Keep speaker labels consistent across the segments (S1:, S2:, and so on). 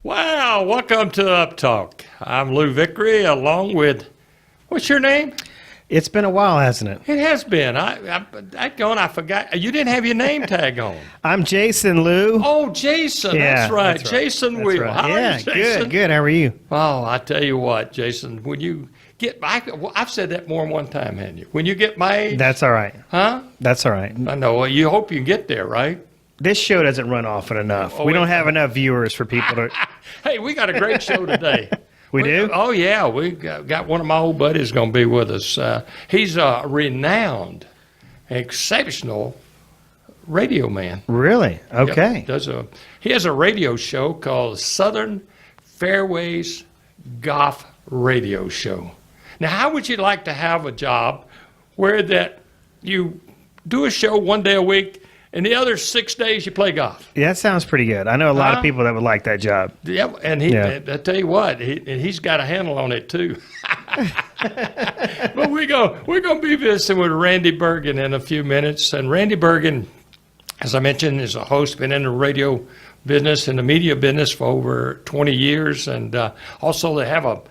S1: Wow, welcome to UpTalk. I'm Lou Vickery, along with, what's your name?
S2: It's been a while, hasn't it?
S1: It has been. I forgot. You didn't have your name tag on.
S2: I'm Jason, Lou.
S1: Oh, Jason. That's right. Jason Wheel.
S2: Right.
S1: How are you, Jason?
S2: Good. How are you?
S1: Oh, I tell you what, Jason, when you get, I've said that more than one time, haven't you? When you get my age.
S2: That's all right.
S1: Huh?
S2: That's all right.
S1: I know. Well, you hope you can get there, right?
S2: This show doesn't run often enough. We don't have enough viewers for people to.
S1: Hey, we got a great show today.
S2: We do?
S1: Oh, yeah. We got one of my old buddies going to be with us. He's a renowned, exceptional radio man.
S2: Really? Okay.
S1: Yep, he has a radio show called Southern Fairways Golf Radio Show. Now, how would you like to have a job where that you do a show one day a week and the other 6 days you play golf?
S2: Yeah, that sounds pretty good. I know a lot of people that would like that job.
S1: Yeah, and I tell you what, he's got a handle on it too. But we're gonna be visiting with Randy Burgen in a few minutes. And Randy Burgen, as I mentioned, is a host, been in the radio business and the media business for over 20 years, and also they have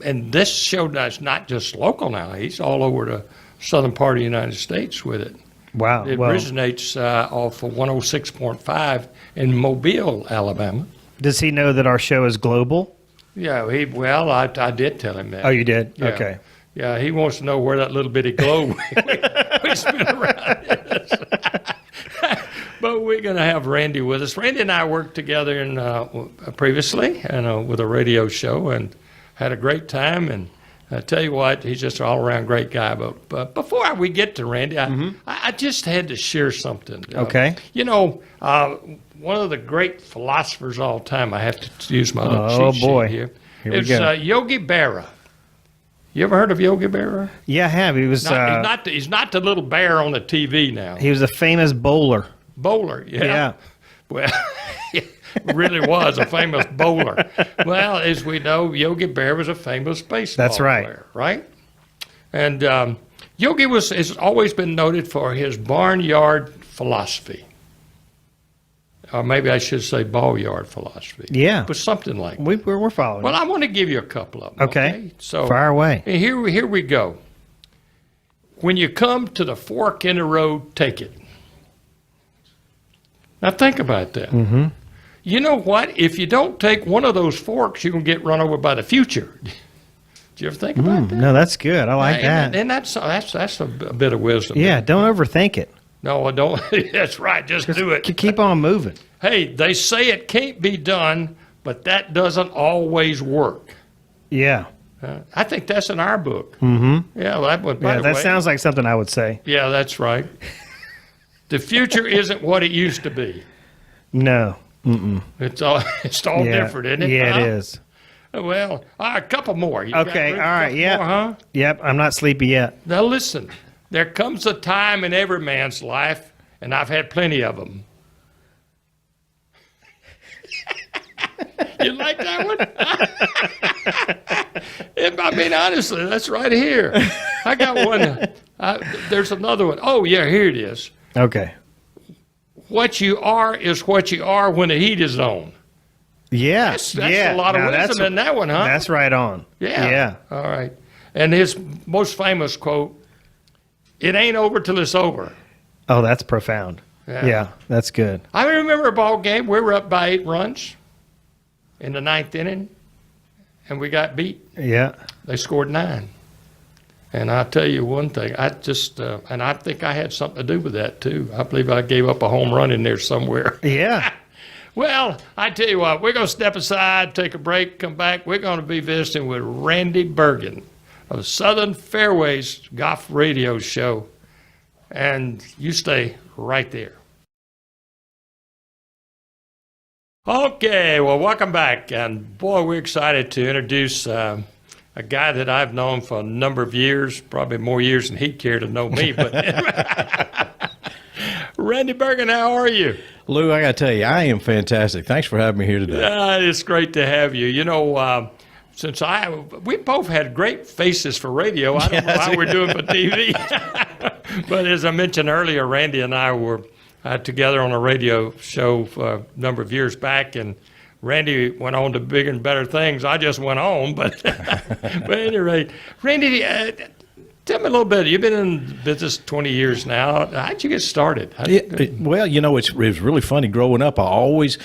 S1: and this show is not just local now. He's all over the southern part of the United States with it.
S2: Wow.
S1: It originates off of 106.5 in Mobile, Alabama.
S2: Does he know that our show is global?
S1: Yeah, I did tell him that.
S2: Oh, you did?
S1: Yeah.
S2: Okay.
S1: Yeah, he wants to know where that little bitty globe we spin around is. But we're going to have Randy with us. Randy and I worked together previously with a radio show and had a great time. And I tell you what, he's just an all-around great guy. But before we get to Randy, I just had to share something.
S2: Okay.
S1: One of the great philosophers of all time, I have to use my little cheat sheet here.
S2: Here we go.
S1: Yogi Berra. You ever heard of Yogi Berra?
S2: Yeah, I have. He was.
S1: He's not the little bear on the TV now.
S2: He was a famous bowler.
S1: Bowler, yeah.
S2: Yeah.
S1: Well, he really was a famous bowler. Well, as we know, Yogi Berra was a famous baseball player, right? And Yogi has always been noted for his barnyard philosophy. Or maybe I should say ball yard philosophy.
S2: Yeah.
S1: But something like that.
S2: We're following.
S1: Well, I want to give you a couple of them.
S2: Okay.
S1: So
S2: fire away.
S1: Here we go. When you come to the fork in the road, take it. Now think about that.
S2: Mm-hmm.
S1: You know what? If you don't take one of those forks, you're going to get run over by the future. Did you ever think about that?
S2: No, that's good. I like that.
S1: And that's a bit of wisdom.
S2: Yeah, don't overthink it.
S1: No, I don't. That's right. Just do it.
S2: Keep on moving.
S1: Hey, they say it can't be done, but that doesn't always work.
S2: Yeah.
S1: I think that's in our book.
S2: Mm-hmm.
S1: Yeah, that
S2: sounds like something I would say.
S1: Yeah, that's right. The future isn't what it used to be.
S2: No. Mm-mm.
S1: It's all different, isn't it?
S2: Yeah, it is.
S1: Well, a couple more.
S2: Okay, all right, yeah.
S1: More, huh?
S2: Yep, I'm not sleepy yet.
S1: Now listen, there comes a time in every man's life, and I've had plenty of them. You like that one? I mean, honestly, that's right here. I got one. There's another one. Oh, yeah, here it is.
S2: Okay.
S1: What you are is what you are when the heat is on.
S2: Yeah.
S1: That's a lot of wisdom in that one, huh?
S2: That's right on.
S1: Yeah. All right. And his most famous quote, "It ain't over till it's over."
S2: Oh, that's profound. Yeah, that's good.
S1: I remember a ball game. We were up by 8 runs in the 9th inning, and we got beat.
S2: Yeah.
S1: They scored 9. And I'll tell you one thing, and I think I had something to do with that too. I believe I gave up a home run in there somewhere.
S2: Yeah.
S1: Well, I tell you what, we're going to step aside, take a break, come back. We're going to be visiting with Randy Burgen of Southern Fairways Golf Radio Show. And you stay right there. Okay, well, welcome back. And boy, we're excited to introduce a guy that I've known for a number of years, probably more years than he'd care to know me. But Randy Burgen, how are you?
S3: Lou, I got to tell you, I am fantastic. Thanks for having me here today.
S1: It's great to have you. You know, we both had great faces for radio. I don't know how we're doing for TV. But as I mentioned earlier, Randy and I were together on a radio show a number of years back, and Randy went on to bigger and better things. I just went on, but but at any rate, Randy, tell me a little bit. You've been in business 20 years now. How'd you get started?
S3: Well, it was really funny. Growing up, I always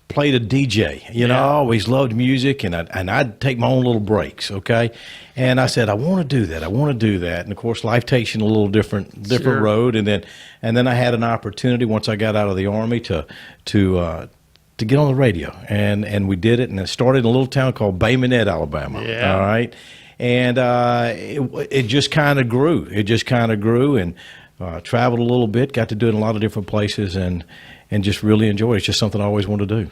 S3: played a DJ. I always loved music, and I'd take my own little breaks, okay? And I said, I want to do that. And, of course, life takes you in a little different
S1: Sure.
S3: road. And then I had an opportunity once I got out of the Army to get on the radio. And we did it, and it started in a little town called Bay Minette, Alabama.
S1: Yeah.
S3: All right? And it just kind of grew. And traveled a little bit, got to do it in a lot of different places, and just really enjoyed it. It's just something I always wanted to do.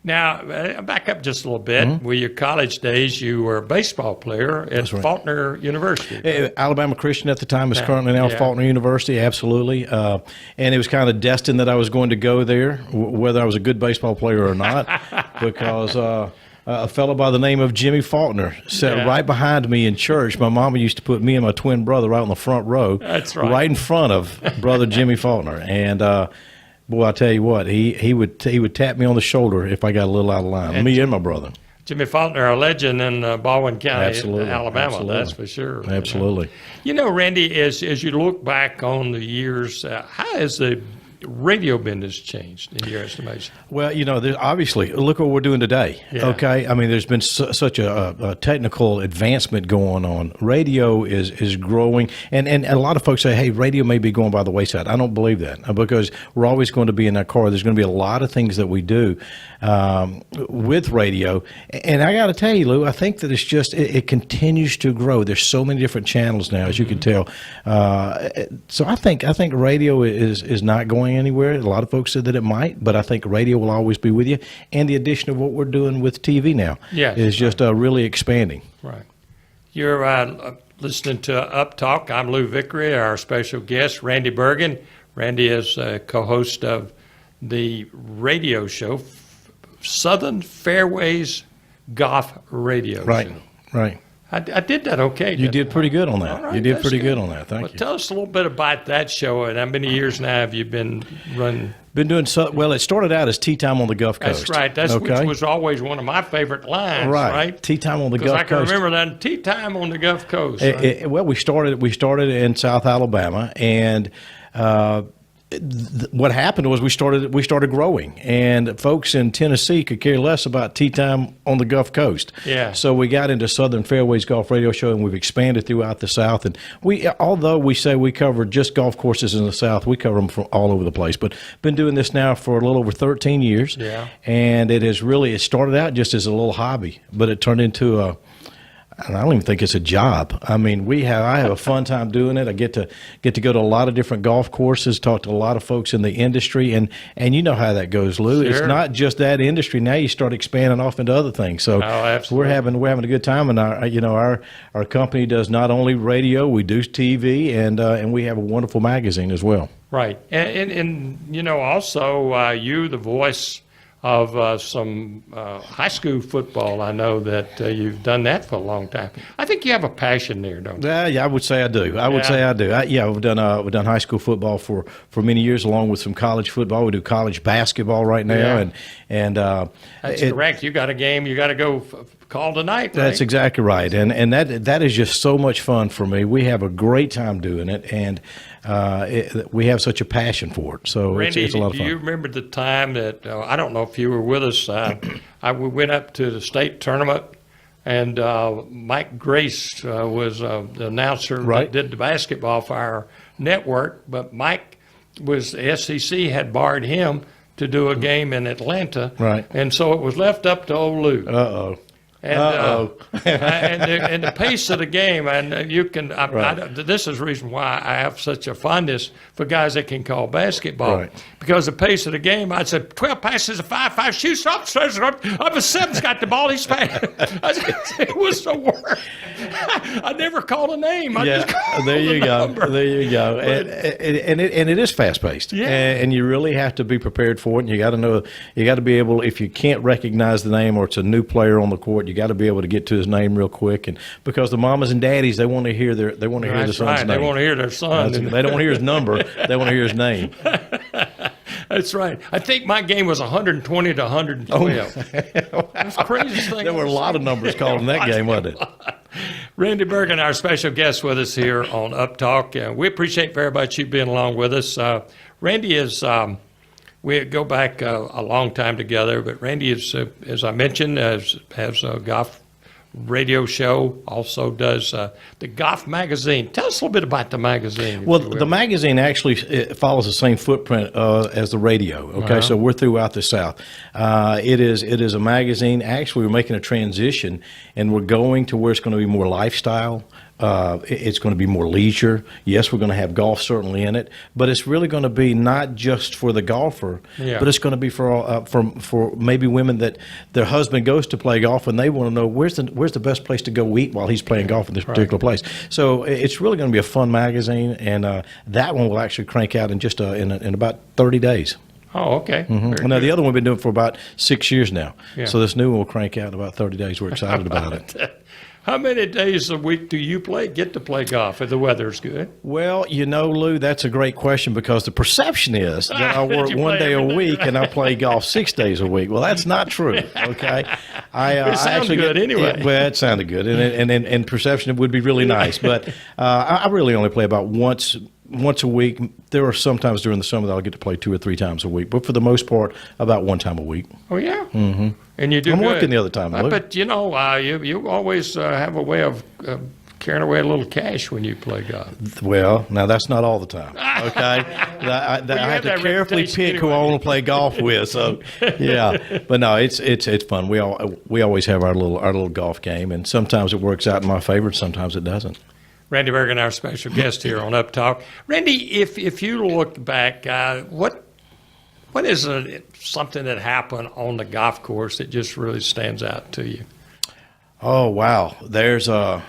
S1: Now, back up just a little bit. With your college days, you were a baseball player at
S3: right.
S1: Faulkner University.
S3: Alabama Christian at the time is currently now
S1: Yeah.
S3: Faulkner University, absolutely. And it was kind of destined that I was going to go there, whether I was a good baseball player or not, because a fellow by the name of Jimmy Faulkner sat right behind me in church. My mama used to put me and my twin brother right on the front row,
S1: That's right.
S3: right in front of brother Jimmy Faulkner. And boy, I tell you what, he would tap me on the shoulder if I got a little out of line. Me and my brother.
S1: Jimmy Faulkner, a legend in Baldwin County,
S3: Absolutely.
S1: Alabama.
S3: Absolutely.
S1: That's for sure.
S3: Absolutely.
S1: Randy, as you look back on the years, how has the radio business changed in your estimation?
S3: Well, there's obviously, look what we're doing today.
S1: Yeah.
S3: Okay, I mean, there's been such a technical advancement going on. Radio is growing, and a lot of folks say, "Hey, radio may be going by the wayside." I don't believe that, because we're always going to be in that car. There's going to be a lot of things that we do with radio, and I got to tell you, Lou, I think that it's just it continues to grow. There's so many different channels now, as you can tell. So I think radio is not going anywhere. A lot of folks said that it might, but I think radio will always be with you. And the addition of what we're doing with TV now is just really expanding.
S1: Right. You're listening to UpTalk. I'm Lou Vickery, our special guest, Randy Burgen. Randy is a co-host of the radio show, Southern Fairways Golf Radio
S3: Right,
S1: Show.
S3: right.
S1: I did that okay.
S3: You did pretty good on that.
S1: All right,
S3: You did
S1: that's
S3: pretty good
S1: good.
S3: on that. Thank you.
S1: Tell us a little bit about that show, and how many years now have you been running?
S3: Been doing well. It started out as Tea Time on the Gulf Coast.
S1: That's right. That's
S3: okay.
S1: which was always one of my favorite lines. Right.
S3: Tea Time on the
S1: Because
S3: Gulf
S1: I can
S3: Coast.
S1: remember that tea time on the Gulf Coast. Right?
S3: Well, we started in South Alabama, and what happened was we started growing, and folks in Tennessee could care less about tea time on the Gulf Coast.
S1: Yeah.
S3: So we got into Southern Fairways Golf Radio Show, and we've expanded throughout the South. And although we say we cover just golf courses in the South, we cover them from all over the place. But been doing this now for a little over 13 years.
S1: Yeah.
S3: And it started out just as a little hobby, but it turned into and I don't even think it's a job. I mean, I have a fun time doing it. I get to go to a lot of different golf courses, talk to a lot of folks in the industry, and you know how that goes, Lou.
S1: Sure.
S3: It's not just that industry. Now you start expanding off into other things. So
S1: absolutely.
S3: we're having a good time, and our company does not only radio, we do TV, and we have a wonderful magazine as well.
S1: Right. And also you, the voice of some high school football. I know that you've done that for a long time. I think you have a passion there, don't you?
S3: Yeah, I would say I do. We've done high school football for many years, along with some college football. We do college basketball right now, and
S1: that's correct. You got a game. You got to go call tonight. Right?
S3: That's exactly right, and that is just so much fun for me. We have a great time doing it, and we have such a passion for it. So
S1: Randy,
S3: it's a lot of fun.
S1: do you remember the time that I don't know if you were with us? We went up to the state tournament, and Mike Grace was the announcer that did the basketball for our network. But Mike the SEC had barred him to do a game in Atlanta, and so it was left up to old Lou.
S3: Uh-oh.
S1: And, and the pace of the game, and you can. This is the reason why I have such a fondness for guys that can call basketball, because the pace of the game. I said 12 passes, a 5 shoots up, a 7's got the ball. He's fast. It was the worst. I never called a name. I just called
S3: there you
S1: the
S3: go.
S1: number.
S3: There you go. And it is fast paced.
S1: Yeah.
S3: And you really have to be prepared for it. And you got to know. You got to be able. If you can't recognize the name, or it's a new player on the court, you got to be able to get to his name real quick. And because the mamas and daddies, they want to hear the son's name.
S1: They want to hear their son.
S3: They don't want to hear his number. They want to hear his name.
S1: That's right. I think my game was 120 to 112. That's the craziest thing.
S3: There were a lot of numbers called in that game, wasn't it?
S1: Randy Burgen, our special guest with us here on UpTalk. We appreciate very much you being along with us. Randy is, we go back a long time together, but Randy is, as I mentioned, has a golf radio show, also does the golf magazine. Tell us a little bit about the magazine.
S3: Well, the magazine actually it follows the same footprint as the radio. Okay, so we're throughout the South. It is a magazine. Actually, we're making a transition, and we're going to where it's going to be more lifestyle. It's going to be more leisure. Yes, we're going to have golf certainly in it, but it's really going to be not just for the golfer, but it's going to be for maybe women that their husband goes to play golf and they want to know where's the best place to go eat while he's playing golf in this particular place. So it's really going to be a fun magazine, and that one will actually crank out in just in about 30 days.
S1: Oh, okay.
S3: Now, the other one we've been doing for about 6 years now. Yeah. So this new one will crank out in about 30 days. We're excited about it.
S1: How many days a week do you get to play golf if the weather's good?
S3: Well, Lou, that's a great question because the perception is that I work 1 day a week and I play golf 6 days a week. Well, that's not true, okay?
S1: It sounds good anyway.
S3: Well, it sounded good, and perception would be really nice. But I really only play about once a week. There are sometimes during the summer that I'll get to play 2 or 3 times a week, but for the most part, about 1 time a week.
S1: Oh, yeah? Mm-hmm. And you do
S3: I'm
S1: good.
S3: working the other time, Lou.
S1: But, you always have a way of carrying away a little cash when you play golf.
S3: Well, now that's not all the time, okay? I have to carefully pick who I want to play golf with. So, yeah, but no, it's fun. We always have our little golf game, and sometimes it works out in my favor, sometimes it doesn't.
S1: Randy Burgen, our special guest here on UpTalk. Randy, if you look back, what is something that happened on the golf course that just really stands out to you?
S3: Oh, wow. There's I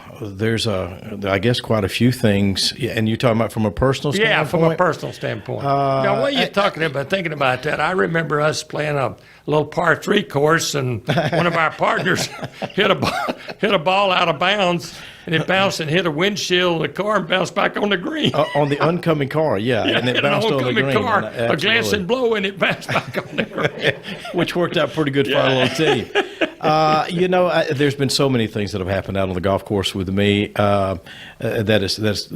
S3: guess quite a few things. And you're talking about from a personal standpoint?
S1: Yeah, from a personal standpoint. Now, what you're thinking about that, I remember us playing a little par 3 course, and one of our partners hit a ball out of bounds, and it bounced and hit a windshield of the car and bounced back on the green.
S3: On the oncoming car, yeah. And it bounced on the green.
S1: Car, a glancing blow, and it bounced back on the green.
S3: Which worked out pretty good for our little team. There's been so many things that have happened out on the golf course with me that's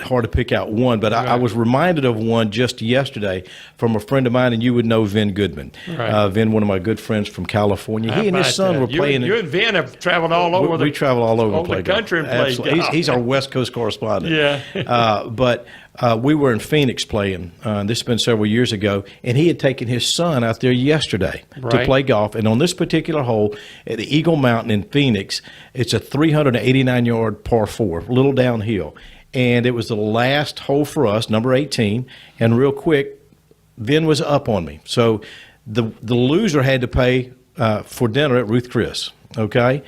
S3: hard to pick out one. But I was reminded of one just yesterday from a friend of mine, and you would know Vin Goodman. Right. Vin, one of my good friends from California. He and his son were playing.
S1: You and Vin have traveled all over
S3: we travel all over the
S1: country and played golf.
S3: He's our West Coast correspondent.
S1: Yeah.
S3: But we were in Phoenix playing. This has been several years ago, and he had taken his son out there yesterday to play golf. And on this particular hole at the Eagle Mountain in Phoenix, it's a 389-yard par 4, a little downhill. And it was the last hole for us, number 18. And real quick, Vin was up on me. So the loser had to pay for dinner at Ruth Chris. Okay,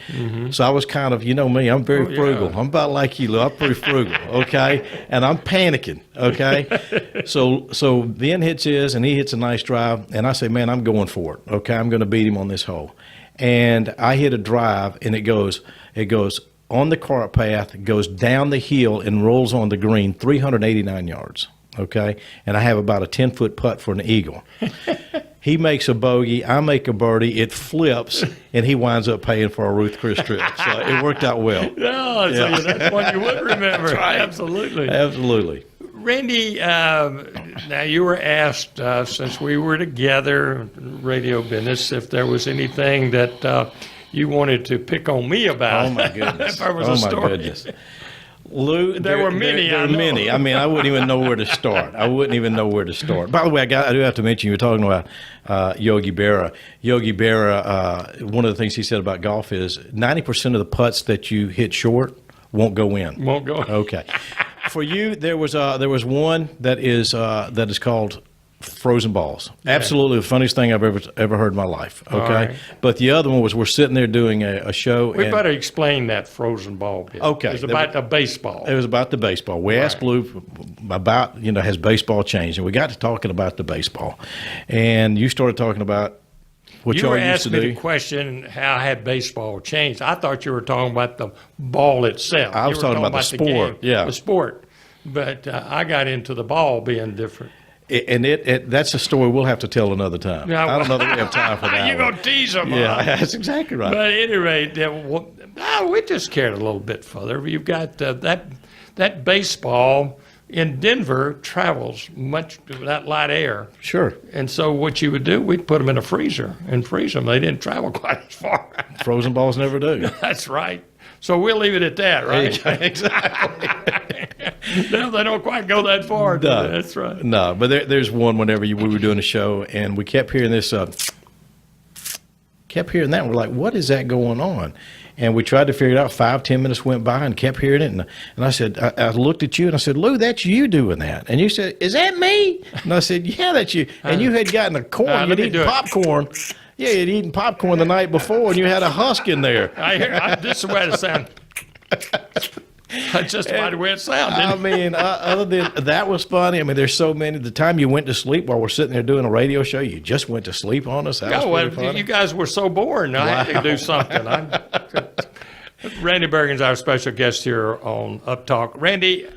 S3: so I was kind of, me, I'm very frugal. I'm about like you, Lou. I'm pretty frugal. Okay, and I'm panicking. Okay, so Vin hits his, and he hits a nice drive, and I say, man, I'm going for it. Okay, I'm going to beat him on this hole, and I hit a drive, and it goes on the cart path, goes down the hill, and rolls on the green, 389 yards. Okay, and I have about a 10-foot putt for an eagle. He makes a bogey, I make a birdie, it flips, and he winds up paying for a Ruth Chris trip. So it worked out well.
S1: No, so that's one you would remember. That's right. Absolutely.
S3: Absolutely.
S1: Randy, now you were asked, since we were together, radio business, if there was anything that you wanted to pick on me about.
S3: Oh, my goodness.
S1: If there was a story.
S3: My goodness. Lou,
S1: there were many.
S3: There were many. I mean, I wouldn't even know where to start. By the way, I do have to mention, you were talking about Yogi Berra. Yogi Berra, one of the things he said about golf is 90% of the putts that you hit short won't go in.
S1: Won't go in.
S3: Okay. For you, there was one that is called frozen balls. Yeah. Absolutely the funniest thing I've ever heard in my life. Okay, right. But the other one was we're sitting there doing a show.
S1: We better explain that frozen ball bit.
S3: Okay,
S1: it was about the baseball.
S3: It was about the baseball. We asked Lou about has baseball changed, and we got to talking about the baseball, and you started talking about what y'all used to do.
S1: You were asking me the question, how had baseball changed? I thought you were talking about the ball itself.
S3: I was talking about the sport.
S1: The sport, but I got into the ball being different.
S3: That's a story we'll have to tell another time.
S1: Yeah,
S3: I don't know that we have time for that.
S1: You're going to tease them.
S3: Yeah,
S1: huh?
S3: that's exactly right.
S1: But at any rate, we just cared a little bit further. You've got that baseball in Denver travels much with that light air.
S3: Sure.
S1: And so what you would do, we'd put them in a freezer and freeze them. They didn't travel quite as far.
S3: Frozen balls never do.
S1: That's right. So we'll leave it at that, right?
S3: Exactly.
S1: No, they don't quite go that far.
S3: No.
S1: That's right.
S3: No, but there's one whenever we were doing a show, and we kept hearing this, kept hearing that, and we're like, what is that going on? And we tried to figure it out. 5-10 minutes went by and kept hearing it. And I said, I looked at you and I said, Lou, that's you doing that. And you said, is that me? And I said, yeah, that's you. And you had gotten a corn. You'd eaten popcorn. Yeah, you'd eaten popcorn the night before, and you had a husk in there.
S1: This is the way it sounds. That's just about the way it sounded.
S3: I mean, other than that was funny. I mean, there's so many. The time you went to sleep while we're sitting there doing a radio show, you just went to sleep on us. That was pretty funny.
S1: You guys were so boring. I had to do something. Randy Burgen's our special guest here on UpTalk. Randy,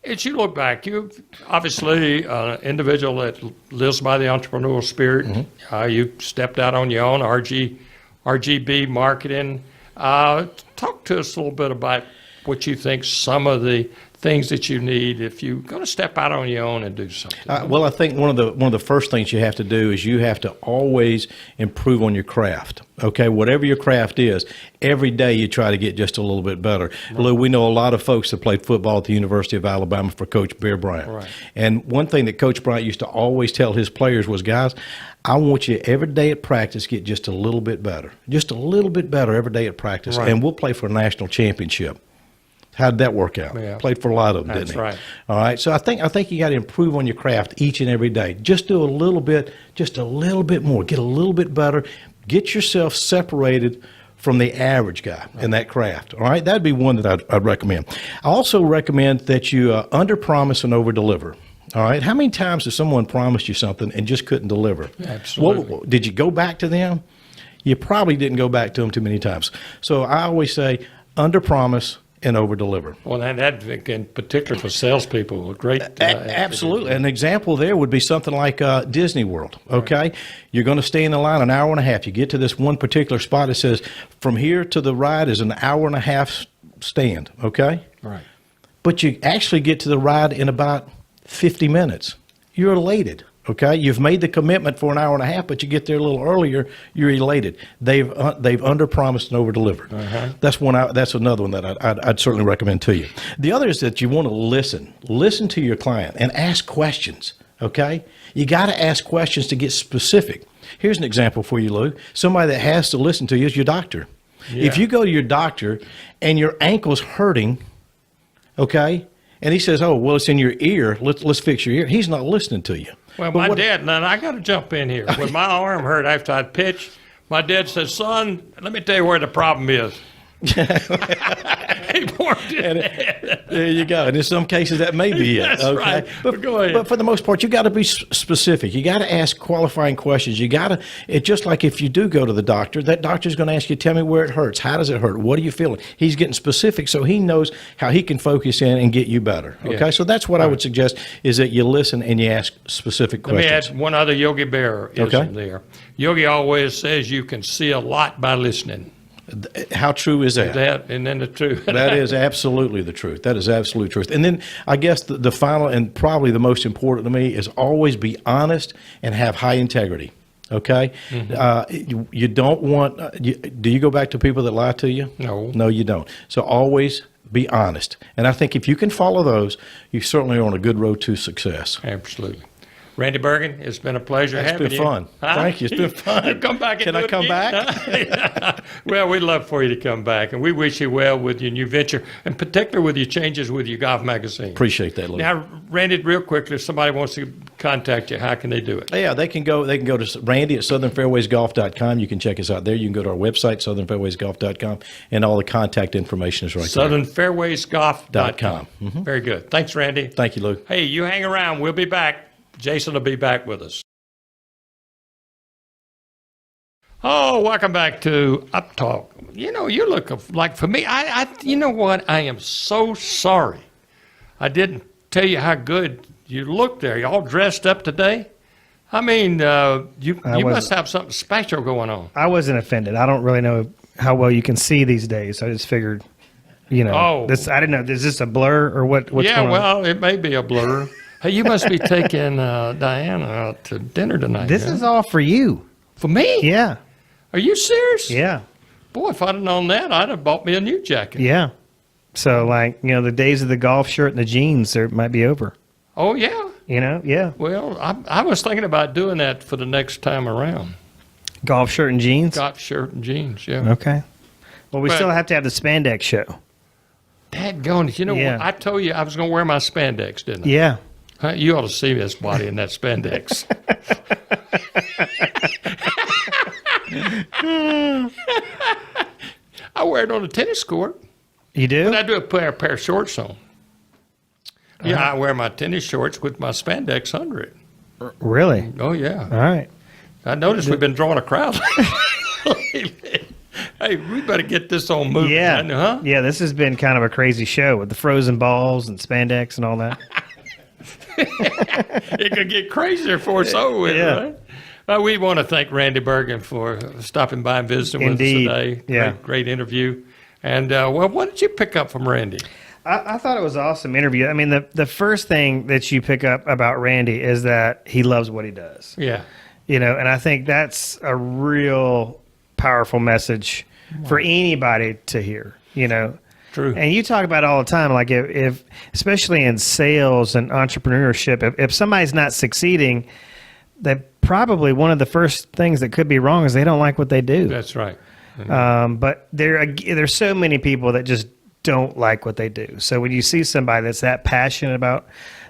S1: as you look back, you obviously an individual that lives by the entrepreneurial spirit. Mm-hmm. You stepped out on your own, RGB marketing. Talk to us a little bit about what you think some of the things that you need if you're going to step out on your own and do something.
S3: Well, I think one of the first things you have to do is you have to always improve on your craft. Okay, whatever your craft is, every day you try to get just a little bit better. Right. Lou, we know a lot of folks that played football at the University of Alabama for Coach Bear Bryant. Right. And one thing that Coach Bryant used to always tell his players was, guys, I want you every day at practice get just a little bit better. Just a little bit better every day at practice, right. And we'll play for a national championship. How did that work out?
S1: Yeah.
S3: Played for a lot of them, didn't he?
S1: That's right.
S3: All right. So I think you got to improve on your craft each and every day. Just do a little bit, just a little bit more. Get a little bit better. Get yourself separated from the average guy in that craft. All right. That'd be one that I'd recommend. I also recommend that you under-promise and over-deliver. All right. How many times has someone promised you something and just couldn't deliver?
S1: Absolutely.
S3: Did you go back to them? You probably didn't go back to them too many times. So I always say under-promise and over-deliver.
S1: Well, and that in particular for salespeople, a great.
S3: Absolutely. An example there would be something like Disney World, okay? Right. You're going to stay in the line an hour and a half. You get to this one particular spot. It says, from here to the ride is an hour and a half stand, okay?
S1: Right.
S3: But you actually get to the ride in about 50 minutes. You're elated. Okay, you've made the commitment for an hour and a half, but you get there a little earlier. You're elated. They've under-promised and over-delivered. Uh-huh. That's another one that I'd certainly recommend to you. The other is that you want to listen to your client and ask questions. Okay, you got to ask questions to get specific. Here's an example for you, Lou. Somebody that has to listen to you is your doctor. Yeah. If you go to your doctor and your ankle's hurting, okay, and he says, "Oh, well, it's in your ear. Let's fix your ear." He's not listening to you.
S1: Well, my dad, and I got to jump in here. When my arm hurt after I'd pitched, my dad said, "Son, let me tell you where the problem is." He pointed it.
S3: There you go. And in some cases, that may be it.
S1: That's
S3: okay?
S1: right. But go ahead.
S3: But for the most part, you got to be specific. You got to ask qualifying questions. You got to. It's just like if you do go to the doctor, that doctor's going to ask you, "Tell me where it hurts. How does it hurt? What are you feeling?" He's getting specific, so he knows how he can focus in and get you better. Okay, yeah. So that's what I would suggest is that you listen and you ask specific questions.
S1: Let me add one other Yogi Bear ism there. Yogi always says you can see a lot by listening.
S3: How true is that?
S1: And then the truth.
S3: That is absolutely the truth. That is absolute truth. And then I guess the final and probably the most important to me is always be honest and have high integrity. Okay? Mm-hmm. You don't want do you go back to people that lie to you?
S1: No.
S3: No, you don't. So always be honest. And I think if you can follow those, you certainly are on a good road to success.
S1: Absolutely. Randy Burgen, it's been a pleasure having you.
S3: It's been fun.
S1: Huh?
S3: Thank you. It's been fun.
S1: You come back and
S3: Can I come
S1: back? Well, we'd love for you to come back, and we wish you well with your new venture, and particularly with your changes with your golf magazine.
S3: Appreciate that, Lou.
S1: Now, Randy, real quickly, if somebody wants to contact you, how can they do it?
S3: Yeah, they can go to Randy at southernfairwaysgolf.com. You can check us out there. You can go to our website, southernfairwaysgolf.com, and all the contact information is right there.
S1: southernfairwaysgolf.com.
S3: Mm-hmm.
S1: Very good. Thanks, Randy.
S3: Thank you, Lou.
S1: Hey, you hang around. We'll be back. Jason will be back with us. Oh, welcome back to UpTalk. You know, you look like, for me, you know what? I am so sorry I didn't tell you how good you look there. You all dressed up today. I mean, you must have something special going on.
S2: I wasn't offended. I don't really know how well you can see these days. I just figured, this. I didn't know. Is this a blur or what? What's going on?
S1: Well, it may be a blur. Hey, you must be taking Diana out to dinner tonight.
S2: This is all for you.
S1: For me?
S2: Yeah.
S1: Are you serious?
S2: Yeah.
S1: Boy, if I'd have known that, I'd have bought me a new jacket.
S2: Yeah. So, the days of the golf shirt and the jeans might be over.
S1: Oh, yeah.
S2: Yeah.
S1: Well, I was thinking about doing that for the next time around.
S2: Golf shirt and jeans?
S1: Golf shirt and jeans, yeah.
S2: Okay. Well, we still have to have the spandex show.
S1: Dadgone, what? I told you I was going to wear my spandex, didn't I?
S2: Yeah.
S1: Huh? You ought to see this body in that spandex. I wear it on the tennis court.
S2: You do?
S1: But I do put a pair of shorts on. Yeah, I wear my tennis shorts with my spandex under it.
S2: Really?
S1: Oh, yeah.
S2: All right.
S1: I noticed we've been drawing a crowd. Hey, we better get this on moving.
S2: Yeah.
S1: Huh?
S2: Yeah, this has been kind of a crazy show with the frozen balls and spandex and all that.
S1: It could get crazier for us over with, right? We want to thank Randy Burgen for stopping by and visiting
S2: Indeed.
S1: with us today.
S2: Yeah.
S1: Great interview. And, what did you pick up from Randy?
S2: I thought it was an awesome interview. I mean, the first thing that you pick up about Randy is that he loves what he does.
S1: Yeah.
S2: And I think that's a real powerful message for anybody to hear,
S1: True.
S2: And you talk about it all the time, like if especially in sales and entrepreneurship, if somebody's not succeeding, that probably one of the first things that could be wrong is they don't like what they do.
S1: That's right.
S2: But there's so many people that just don't like what they do. So when you see somebody that's that passionate about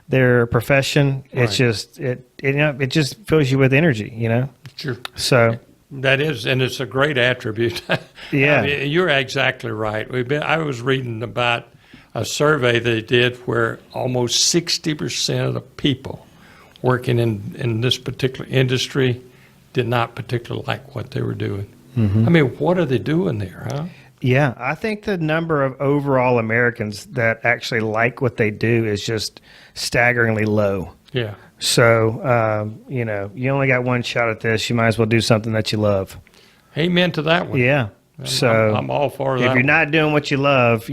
S2: their profession, it's just it just fills you with energy,
S1: Sure.
S2: So
S1: That is, and it's a great attribute.
S2: Yeah.
S1: I mean, you're exactly right. I was reading about a survey they did where almost 60% of the people working in this particular industry did not particularly like what they were doing. Mm-hmm. I mean, what are they doing there, huh?
S2: Yeah, I think the number of overall Americans that actually like what they do is just staggeringly low.
S1: Yeah.
S2: So, you only got one shot at this. You might as well do something that you love.
S1: Amen to that one.
S2: Yeah. So
S1: I'm all for that.
S2: If you're not doing what you love,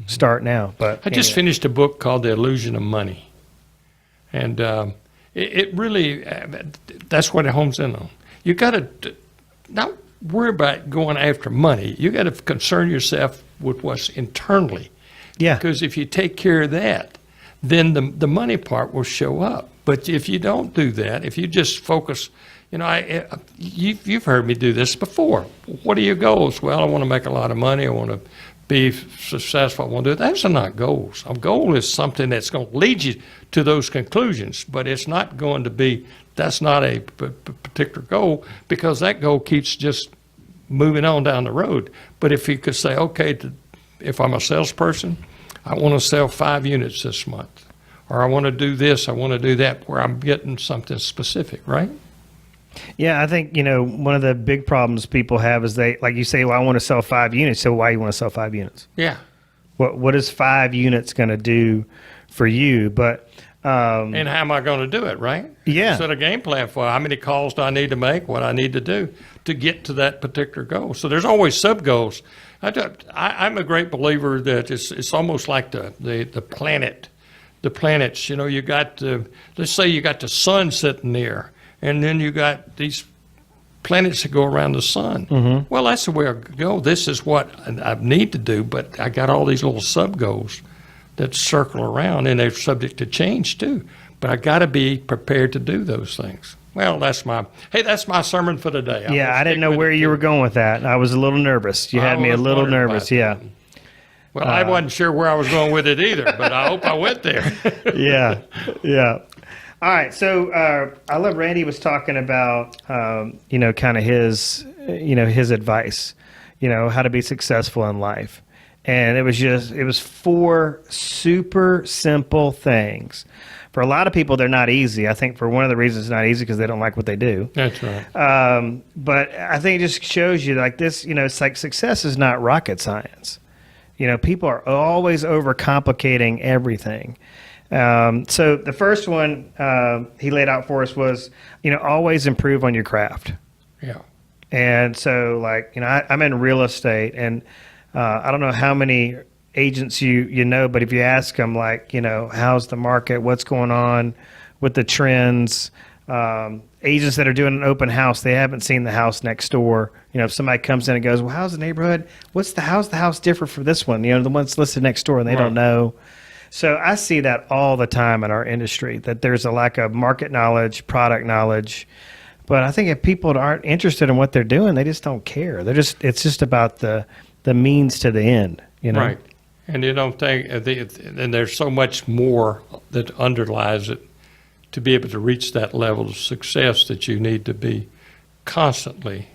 S2: start now. But
S1: I just finished a book called The Illusion of Money. And it really, that's what it hones in on. You got to not worry about going after money. You got to concern yourself with what's internally.
S2: Yeah.
S1: Because if you take care of that, then the money part will show up. But if you don't do that, if you just focus, you've heard me do this before. What are your goals? Well, I want to make a lot of money. I want to be successful. I want to do that. Those are not goals. A goal is something that's going to lead you to those conclusions, but it's not going to be, that's not a particular goal, because that goal keeps just moving on down the road. But if you could say, okay, if I'm a salesperson, I want to sell 5 units this month, or I want to do this, I want to do that, where I'm getting something specific, right?
S2: Yeah, I think, one of the big problems people have is they, like you say, well, I want to sell 5 units. So why you want to sell 5 units?
S1: Yeah.
S2: What is 5 units going to do for you? But
S1: and how am I going to do it, right?
S2: Yeah.
S1: Set a game plan for how many calls do I need to make, what I need to do to get to that particular goal. So there's always sub-goals. I'm a great believer that it's almost like the planet. The planets, you got, let's say you got the sun sitting there, and then you got these planets that go around the sun. Mm-hmm. Well, that's the way I go. This is what I need to do, but I got all these little sub-goals that circle around, and they're subject to change too. But I got to be prepared to do those things. Well, that's my sermon for today.
S2: Yeah, I didn't know where you were going with that. I was a little nervous. You had me a little nervous, yeah.
S1: Well, I wasn't sure where I was going with it either, but I hope I went there.
S2: Yeah. All right, so I love Randy was talking about, kind of his advice, how to be successful in life. And it was 4 super simple things. For a lot of people, they're not easy. I think for one of the reasons it's not easy because they don't like what they do.
S1: That's right.
S2: But I think it just shows you like this, it's like success is not rocket science. People are always overcomplicating everything. So the first one he laid out for us was, always improve on your craft.
S1: Yeah.
S2: And so, I'm in real estate, and I don't know how many agents you know, but if you ask them, how's the market, what's going on with the trends, agents that are doing an open house, they haven't seen the house next door. If somebody comes in and goes, well, how's the neighborhood? How's the house different from this one? The one's listed next door, and they don't know. So I see that all the time in our industry, that there's a lack of market knowledge, product knowledge. But I think if people aren't interested in what they're doing, they just don't care. It's just about the means to the end,
S1: Right. And you don't think, and there's so much more that underlies it to be able to reach that level of success that you need to be constantly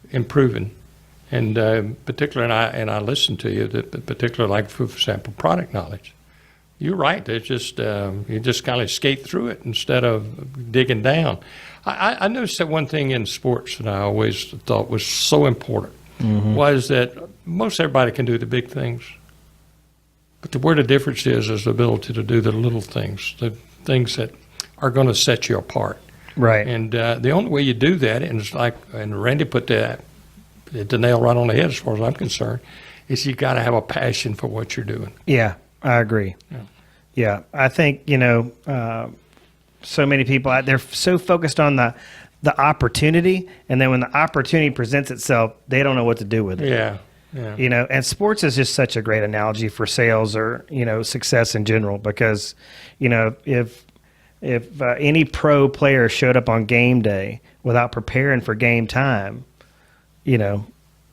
S1: improving. And particularly, and I listen to you, particularly like, for example, product knowledge. You're right. It's just, you just kind of skate through it instead of digging down. I noticed that one thing in sports that I always thought was so important was that most everybody can do the big things. But where the difference is the ability to do the little things, the things that are going to set you apart.
S2: Right.
S1: And the only way you do that, and it's and Randy put the nail right on the head as far as I'm concerned, is you got to have a passion for what you're doing.
S2: Yeah, I agree. Yeah. I think, so many people out there so focused on the opportunity, and then when the opportunity presents itself, they don't know what to do with it.
S1: Yeah. Yeah.
S2: And sports is just such a great analogy for sales or, success in general, because, if any pro player showed up on game day without preparing for game time, they're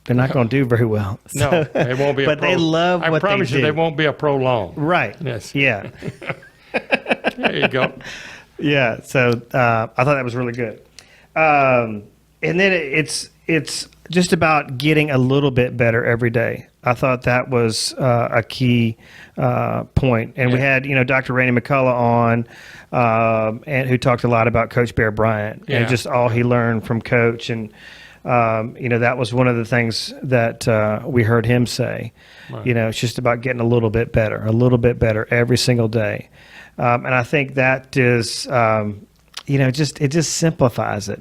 S2: not going to do very well.
S1: No, they won't be a pro.
S2: But they love what they do.
S1: I promise you they won't be a pro long.
S2: Right.
S1: Yes.
S2: Yeah.
S1: There you go.
S2: Yeah. So I thought that was really good. And then it's just about getting a little bit better every day. I thought that was a key point. And we had, Dr. Randy McCullough on, and who talked a lot about Coach Bear Bryant and just all he learned from Coach. And, that was one of the things that we heard him say. Right. It's just about getting a little bit better every single day. And I think that is, it just simplifies it.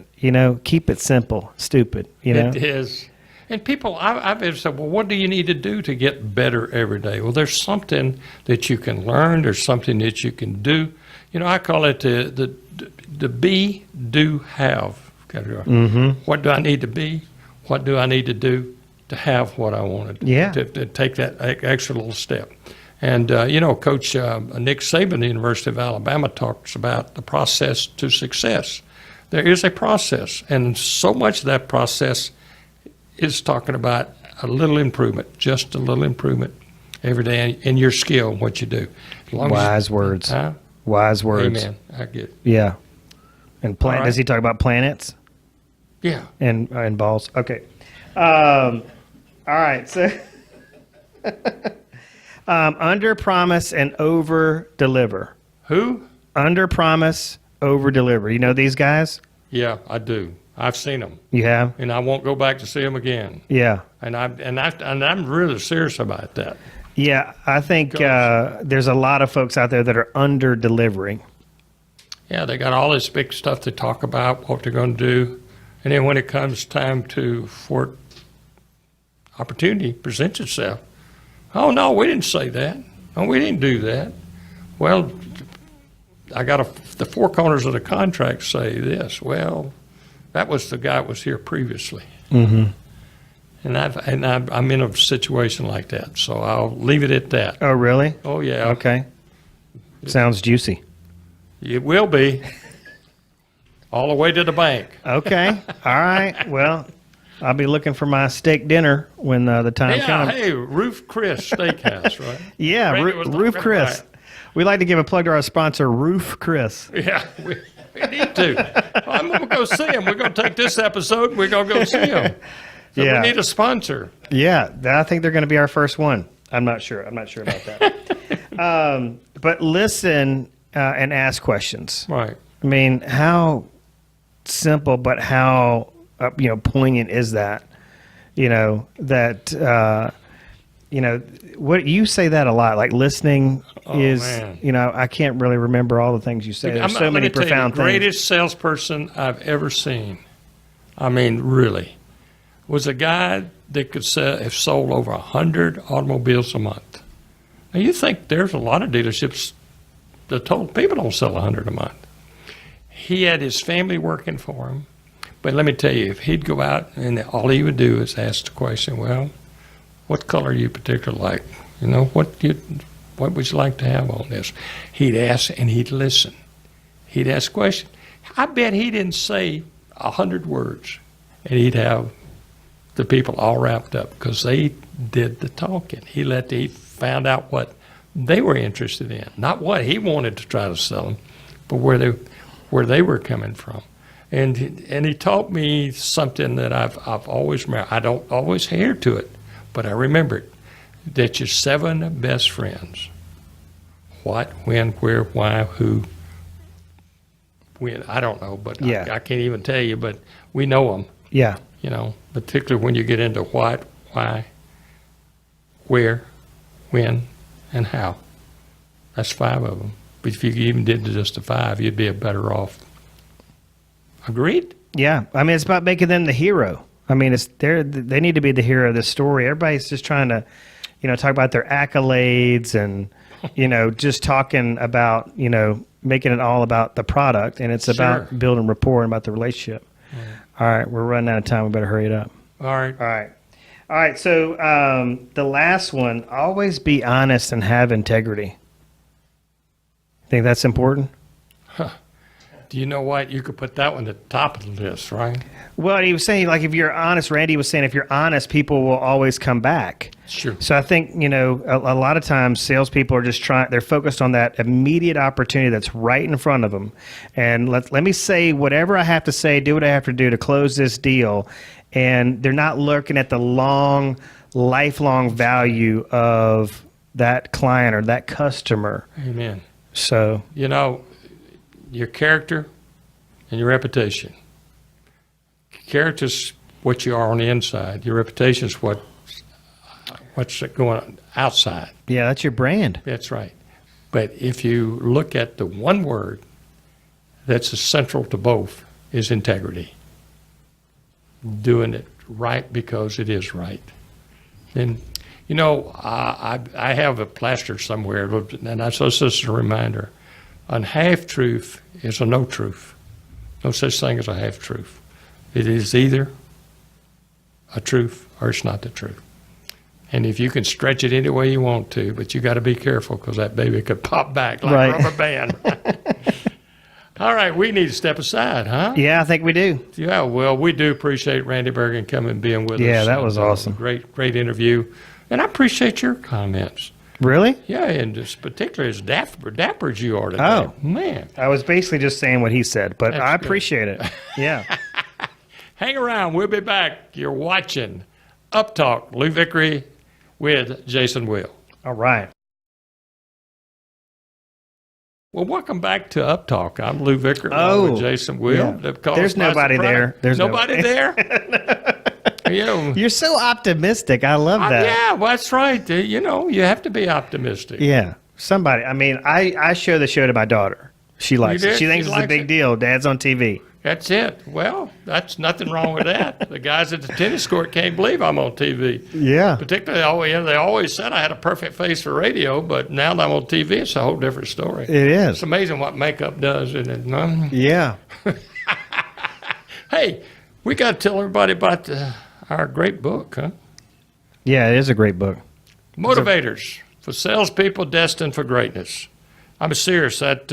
S2: Keep it simple, stupid.
S1: It is. And people, I've said, well, what do you need to do to get better every day? Well, there's something that you can learn. There's something that you can do. I call it the be, do, have category. Mm-hmm. What do I need to be? What do I need to do to have what I wanted?
S2: Yeah.
S1: To take that extra little step. And, Coach Nick Saban at the University of Alabama talks about the process to success. There is a process, and so much of that process is talking about a little improvement, just a little improvement every day in your skill, what you do.
S2: Wise words.
S1: Huh?
S2: Wise words.
S1: Amen. I get it.
S2: Yeah. And
S1: All right.
S2: Does he talk about planets?
S1: Yeah.
S2: And balls. Okay. All right. So under promise and over deliver.
S1: Who?
S2: Under promise, over deliver. You know these guys?
S1: Yeah, I do. I've seen them.
S2: You have?
S1: And I won't go back to see them again.
S2: Yeah.
S1: And I'm really serious about that.
S2: Yeah, I think there's a lot of folks out there that are under delivering.
S1: Yeah, they got all this big stuff to talk about, what they're going to do. And then when it comes time for opportunity presents itself, oh, no, we didn't say that. Oh, we didn't do that. Well, I got the four corners of the contract say this. Well, that was the guy that was here previously. Mm-hmm. And I'm in a situation like that, so I'll leave it at that.
S2: Oh, really?
S1: Oh, yeah.
S2: Okay. Sounds juicy.
S1: It will be. All the way to the bank.
S2: Okay. All right. Well, I'll be looking for my steak dinner when the time comes.
S1: Hey, Roof Chris Steakhouse, right?
S2: Yeah, Roof Chris. We'd like to give a plug to our sponsor, Roof Chris.
S1: Yeah, we need to. I'm going to go see him. We're going to take this episode and we're going to go see him. So
S2: Yeah.
S1: we need a sponsor.
S2: Yeah, I think they're going to be our first one. I'm not sure about that. But listen and ask questions.
S1: Right.
S2: I mean, how simple, but how poignant is that? That what you say that a lot, like listening is,
S1: man.
S2: I can't really remember all the things you say. There's so
S1: let
S2: many
S1: me tell you,
S2: profound
S1: the
S2: things.
S1: greatest salesperson I've ever seen, I mean, really, was a guy that could have sold over 100 automobiles a month. Now, you think there's a lot of dealerships that told people don't sell 100 a month. He had his family working for him. But let me tell you, if he'd go out and all he would do is ask the question, well, what color you particularly like? What would you like to have on this? He'd ask and he'd listen. He'd ask questions. I bet he didn't say 100 words, and he'd have the people all wrapped up because they did the talking. He found out what they were interested in, not what he wanted to try to sell them, but where they were coming from. And he taught me something that I've always remembered. I don't always adhere to it, but I remember it. That your 7 best friends. What, when, where, why, who, when. I don't know, but
S2: Yeah.
S1: I can't even tell you, but we know them.
S2: Yeah.
S1: Particularly when you get into what, why, where, when, and how. That's 5 of them. But if you even did just the 5, you'd be a better off. Agreed?
S2: Yeah. I mean, it's about making them the hero. I mean, they need to be the hero of this story. Everybody's just trying to, talk about their accolades and, just talking about, making it all about the product. And it's about building rapport and about the relationship. All right. We're running out of time. We better hurry it up.
S1: All right.
S2: All right. So the last one, always be honest and have integrity. Think that's important?
S1: Do you know what? You could put that one at the top of the list, right?
S2: Well, he was saying, like, if you're honest, Randy was saying, if you're honest, people will always come back.
S1: Sure.
S2: So I think, a lot of times salespeople are just they're focused on that immediate opportunity that's right in front of them. And let me say whatever I have to say, do what I have to do to close this deal. And they're not looking at the lifelong value of that client or that customer.
S1: Amen.
S2: So,
S1: your character and your reputation. Character's what you are on the inside. Your reputation is what's going on outside.
S2: yeah, that's your brand.
S1: That's right. But if you look at the one word that's essential to both is integrity. Doing it right because it is right. And, I have a plaster somewhere, and that's just a reminder. A half-truth is a no-truth. No such thing as a half-truth. It is either a truth or it's not the truth. And if you can stretch it any way you want to, but you got to be careful because that baby could pop back like a rubber band. All right, we need to step aside, huh?
S2: Yeah, I think we do.
S1: Yeah, well, we do appreciate Randy Burgen coming and being with us.
S2: Yeah, that was awesome.
S1: Great interview. And I appreciate your comments.
S2: Really?
S1: Yeah, and just particularly as dapper as you are today.
S2: Oh.
S1: Man.
S2: I was basically just saying what he said, but
S1: That's
S2: I
S1: good.
S2: appreciate it. Yeah.
S1: Hang around. We'll be back. You're watching UpTalk, Lou Vickery with Jason Will.
S2: All right.
S1: Well, welcome back to UpTalk. I'm Lou Vickery
S2: Oh,
S1: with Jason Will.
S2: yeah.
S1: Caught
S2: There's
S1: us by
S2: nobody
S1: surprise.
S2: there. There's
S1: nobody there?
S2: You're so optimistic. I love that.
S1: Yeah, well, that's right. You have to be optimistic.
S2: Yeah. Somebody. I mean, I show the show to my daughter. She likes
S1: did?
S2: it. She thinks
S1: She
S2: it's a
S1: likes
S2: big
S1: it?
S2: deal. Dad's on TV.
S1: That's it. Well, that's nothing wrong with that. The guys at the tennis court can't believe I'm on TV.
S2: Yeah.
S1: Particularly, they always said I had a perfect face for radio, but now that I'm on TV, it's a whole different story.
S2: It is.
S1: It's amazing what makeup does, isn't it?
S2: Yeah.
S1: Hey, we got to tell everybody about our great book, huh?
S2: Yeah, it is a great book.
S1: Motivators for Salespeople Destined for Greatness. I'm serious that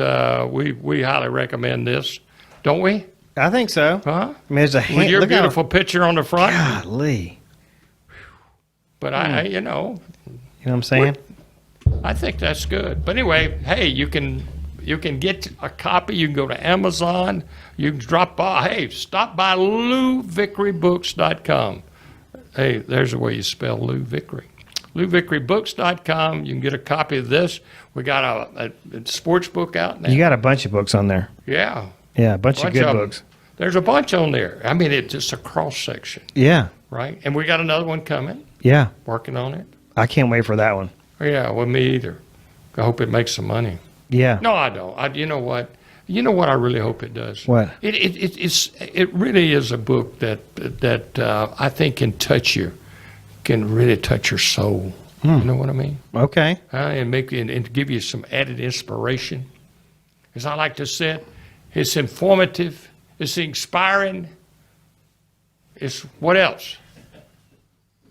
S1: we highly recommend this, don't we?
S2: I think so.
S1: Huh?
S2: I mean, there's a
S1: With
S2: hand.
S1: your
S2: Look how-
S1: beautiful picture on the front.
S2: Golly.
S1: But
S2: You know what I'm saying?
S1: I think that's good. But anyway, hey, you can get a copy. You can go to Amazon. You can drop by. Hey, stop by LouVickeryBooks.com. Hey, there's the way you spell Lou Vickery. LouVickeryBooks.com. You can get a copy of this. We got a sports book out now.
S2: You got a bunch of books on there.
S1: Yeah.
S2: Yeah, a bunch of good
S1: of 'em.
S2: books.
S1: There's a bunch on there. I mean, it's just a cross section,
S2: Yeah.
S1: right? And we got another one coming.
S2: Yeah.
S1: Working on it.
S2: I can't wait for that one.
S1: Yeah, well, me either. I hope it makes some money.
S2: Yeah.
S1: No, I don't. You know what? You know what I really hope it does?
S2: What?
S1: It really is a book that I think can touch you, can really touch your soul. You know what I mean?
S2: Okay.
S1: And give you some added inspiration. As I like to say it's informative, it's inspiring. It's what else?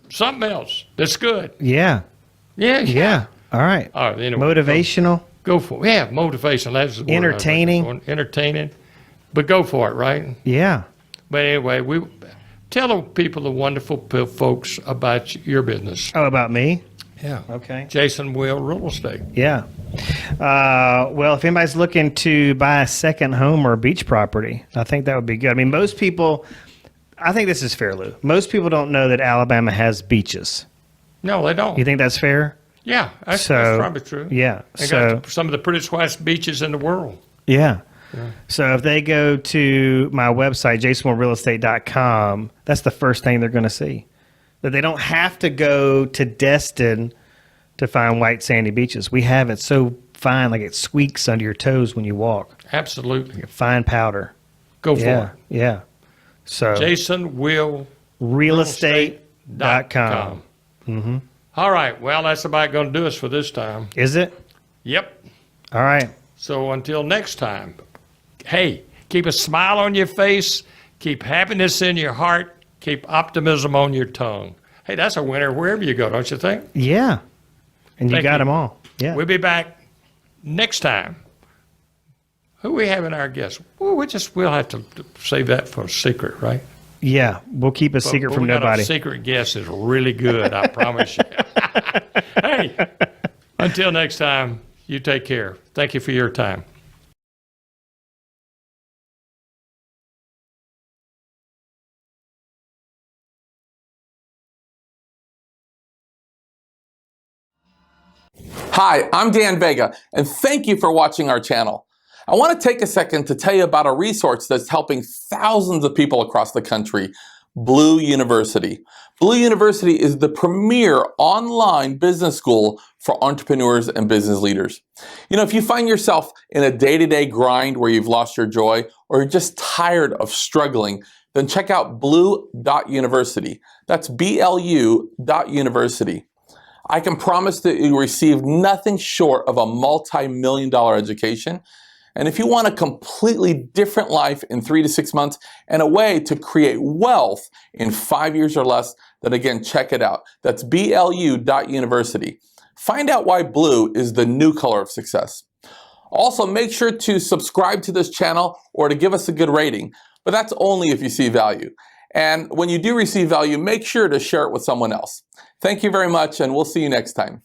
S1: Something else that's good.
S2: Yeah.
S1: Yeah.
S2: Yeah. All right.
S1: All right. Anyway,
S2: Motivational.
S1: Go for it. Yeah, motivation. That's the word I was looking
S2: Entertaining.
S1: for. Entertaining. But go for it, right?
S2: Yeah.
S1: But anyway, tell the people, the wonderful folks, about your business.
S2: Oh, about me?
S1: Yeah.
S2: Okay.
S1: Jason Will Real Estate.
S2: Yeah. Well, if anybody's looking to buy a second home or beach property, I think that would be good. I mean, most people, I think this is fair, Lou. Most people don't know that Alabama has beaches.
S1: No, they don't.
S2: You think that's fair?
S1: Yeah, that's probably true.
S2: Yeah.
S1: They
S2: So,
S1: got some of the prettiest beaches in the world.
S2: yeah. So if they go to my website, jasonwillrealestate.com, that's the first thing they're going to see. That they don't have to go to Destin to find white sandy beaches. We have it so fine, like it squeaks under your toes when you walk.
S1: Absolutely.
S2: Fine powder.
S1: Go for
S2: Yeah.
S1: it.
S2: Yeah. So
S1: jasonwillrealestate.com.
S2: Mm-hmm.
S1: All right. Well, that's about going to do us for this time.
S2: Is it?
S1: Yep.
S2: All right.
S1: So until next time, hey, keep a smile on your face, keep happiness in your heart, keep optimism on your tongue. Hey, that's a winner wherever you go, don't you think?
S2: Yeah. And you
S1: Thank
S2: got
S1: you.
S2: them all. Yeah.
S1: We'll be back next time. Who we have in our guest? Well, we'll have to save that for a secret, right?
S2: Yeah. We'll keep a secret
S1: But
S2: from
S1: we got
S2: nobody.
S1: a secret guest is really good, I promise you. Hey, until next time, you take care. Thank you for your time.
S4: Hi, I'm Dan Vega, and thank you for watching our channel. I want to take a second to tell you about a resource that's helping thousands of people across the country, Blue University. Blue University is the premier online business school for entrepreneurs and business leaders. You know, if you find yourself in a day-to-day grind where you've lost your joy or you're just tired of struggling, then check out blue.university. That's BLU.university. I can promise that you receive nothing short of a multi-million-dollar education. And if you want a completely different life in 3 to 6 months and a way to create wealth in 5 years or less, then again, check it out. That's BLU.university. Find out why blue is the new color of success. Also, make sure to subscribe to this channel or to give us a good rating, but that's only if you see value. And when you do receive value, make sure to share it with someone else. Thank you very much, and we'll see you next time.